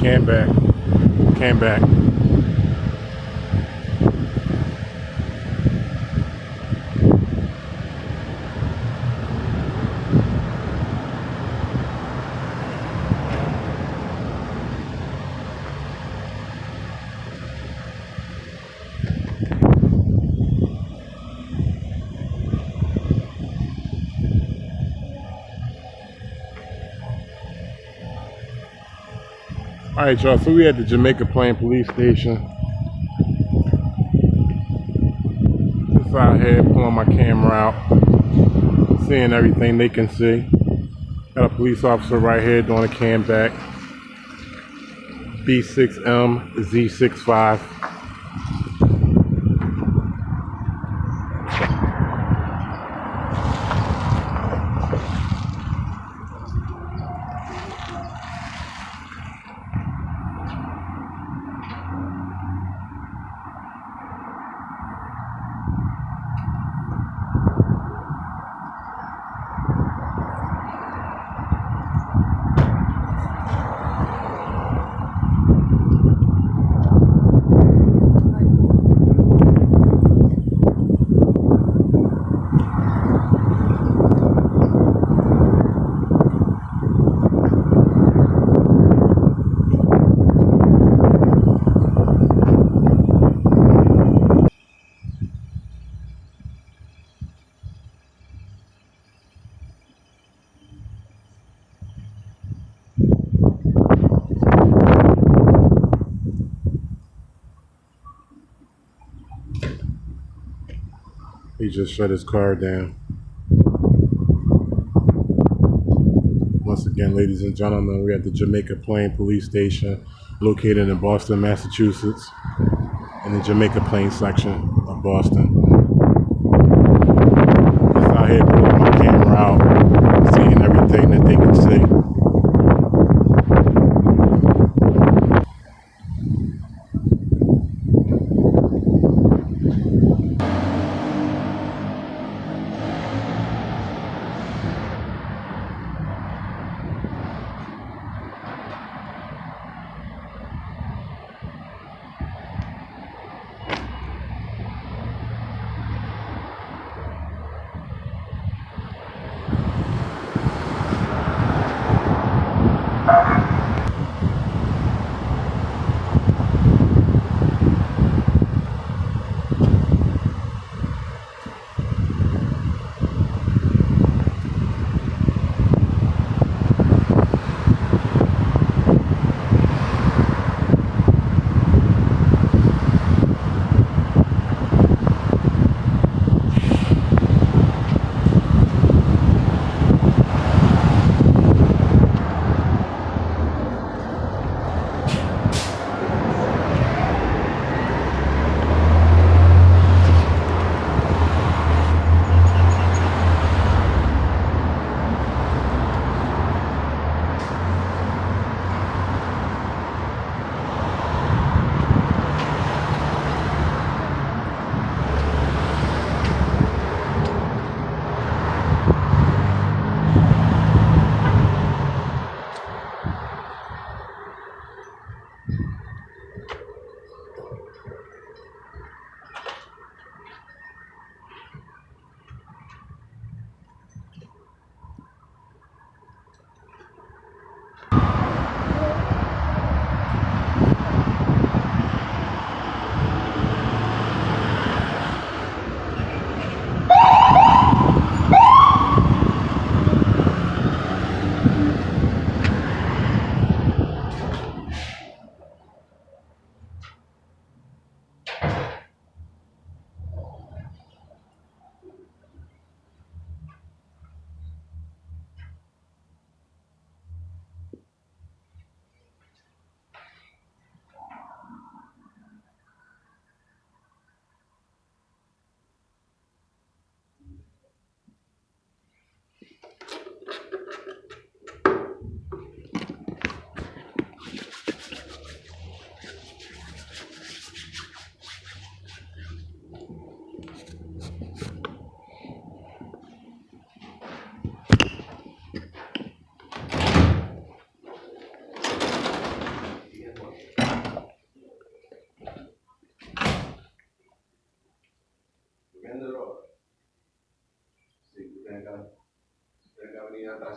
Came back. Came back. All right, y'all. So we at the Jamaica Plain Police Station. Just out here pulling my camera out, seeing everything they can see. Got a police officer right here doing a cam back. B6M Z65. He just shut his car down. Once again, ladies and gentlemen, we're at the Jamaica Plain Police Station, located in Boston, Massachusetts, in the Jamaica Plain section of Boston. Just out here pulling my camera out, seeing everything that they can see.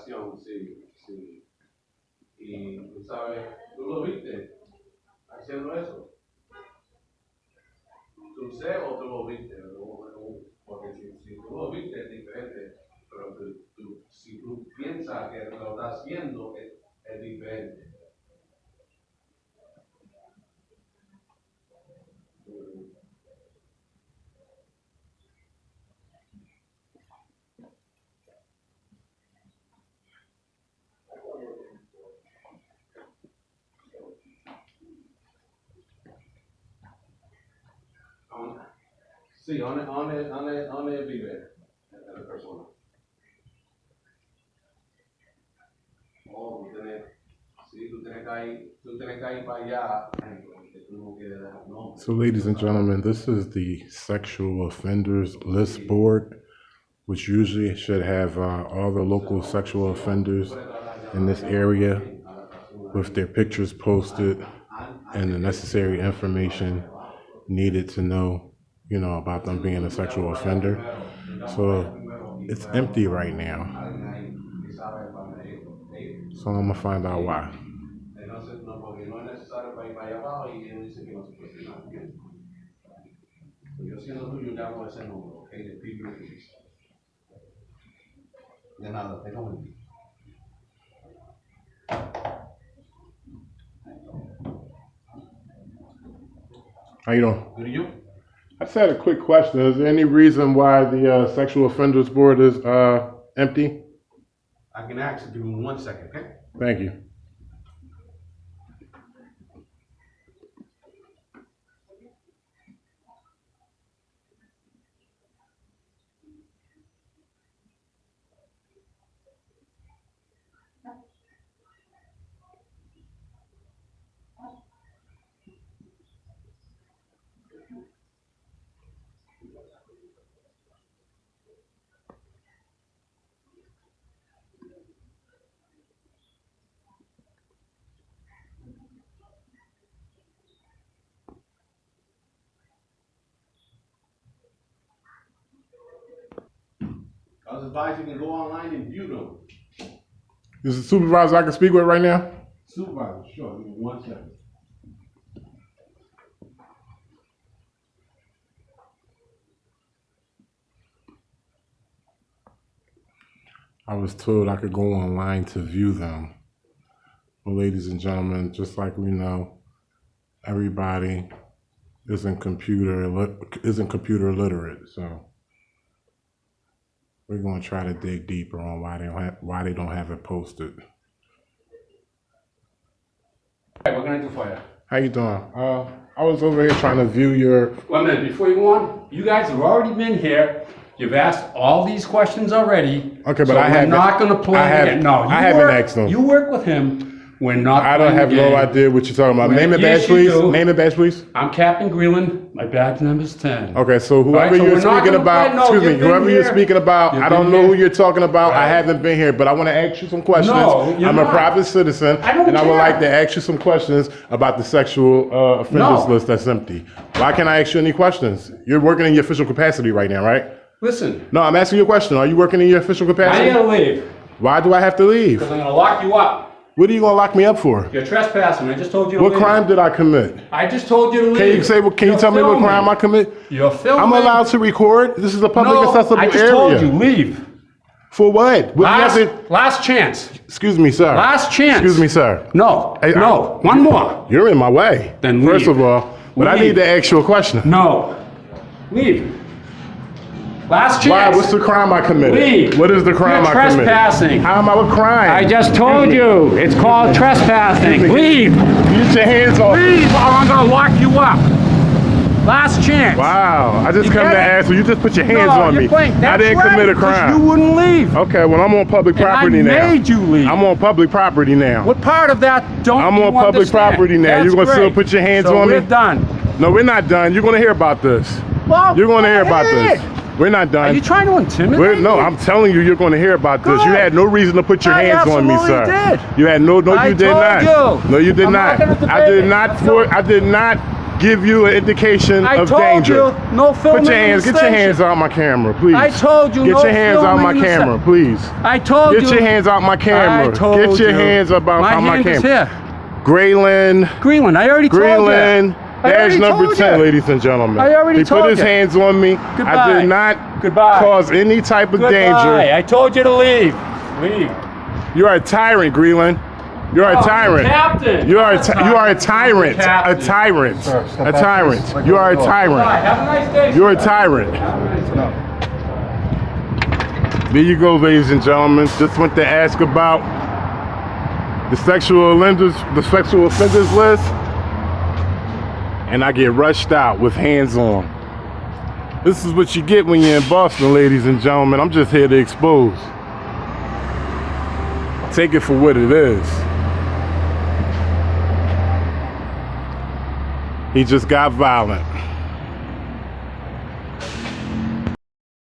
ocasión, sí, sí. Y tú sabes, tú lo viste haciendo eso. Tú sé o tú lo viste, porque si tú lo viste es diferente, pero si tú piensas que lo estás haciendo es diferente. Sí, ¿dónde vive la persona? Oh, tú tienes que ir para allá, entonces tú no quieres dar nombre. So, ladies and gentlemen, this is the sexual offenders list board, which usually should have all the local sexual offenders in this area with their pictures posted and the necessary information needed to know, about them being a sexual offender. So it's empty right now. So I'm gonna find out why. De nada, tenga buen día. How you doing? Good, you? I just had a quick question. Is there any reason why the sexual offenders board is empty? I can ask you, give me 1 second, okay? Thank you. I was advised you can go online and view them. Is the supervisor I can speak with right now? Supervisor, sure, give me 1 second. I was told I could go online to view them. Well, ladies and gentlemen, just like we know, everybody isn't computer literate, so we're going to try to dig deeper on why they don't have it posted. Hey, what can I do for you? How you doing? I was over here trying to view your. 1 minute, before you go on, you guys have already been here. You've asked all these questions already. Okay, but so I haven't. We're not going to play again. No, I haven't asked them. You work with him. We're not. I don't have no idea what you're talking about. Name and badge, please. Name and badge, please. I'm Captain GRELAND. My badge number is 10. Okay, so whoever Right, so you're we're not speaking gonna about, play- no, excuse me, you've been whoever you're here. speaking about, You've I don't been know here. who you're talking about. I Right. haven't been here, but I want to ask you some questions. No, you're I'm a not. private citizen, I don't and I would care. like to ask you some questions about the sexual offenders No. list that's empty. Why can't I ask you any questions? You're working in your official capacity right now, right? Listen, No, I'm asking you a question. Are you working in your official I capacity? gotta leave Why do I have to leave? because I'm gonna lock you up. What are you gonna lock me up for? You're trespassing. I just told you to What leave. crime did I commit? I just told you to leave. Can you say? Can you You're tell me what filming. crime I commit? You're filming. I'm allowed to record. This is a public No, accessible I just area. told you, leave. For what? What do you have to- Last chance. Excuse me, sir. Last chance. Excuse me, sir. No, Hey, no. One more. You're in my way. Then First leave. of all, but I Leave. need to ask you a question. No. Leave. Last Why? chance. What's the crime I committed? Leave. What is the crime You're I committed? trespassing. How am I? What crime? I just told you. It's called trespassing. Leave. Get your hands off. Leave or I'm going to lock you up. Last chance. Wow. I just You come get to it? ask you. You just put your hands No, on you're me. playing. I That's didn't right, commit a 'cause crime. You wouldn't leave. Okay, well, I'm on public And property I now. made you leave. I'm on public property now. What part of that don't I'm you on public understand? property now. That's You're gonna still great. put your hands so on me? we're done. No, we're not done. You're going to hear about this. Well, You're going to hear about hey. this. We're not done. Are you trying to intimidate No, me? I'm telling you, you're going to hear about this. You Good. had no reason to put your I hands on me, sir. absolutely did. You had no, I you did told not. you. No, you did I'm not. not gonna I did debate not. it. Let's go. I did not give you an indication I of told danger. you, no filming Put your in hands, the get your hands station. out my camera, please. I told you, Get no your hands out filming my in the camera, se- please. I told you. Get your hands out my camera. I told Get your you. hands out my hand is camera. here. GRELAND, Greenland, I already told you. GRELAND, I badge already number told 10, you. ladies and gentlemen. I already He told put his you. hands on me. I Goodbye. did not Goodbye. cause any type of Goodbye. danger. I told you to leave. Leave. You are a tyrant, GRELAND. You are a tyrant. Captain. You are a tyrant. A Captain. tyrant. Sir, step A back, tyrant. please. You are a Bye. tyrant. Have a nice day. You're a tyrant. There you go, ladies and gentlemen. Just went to ask about the sexual offenders list, and I get rushed out with hands on. This is what you get when you're in Boston, ladies and gentlemen. I'm just here to expose. Take it for what it is. He just got violent.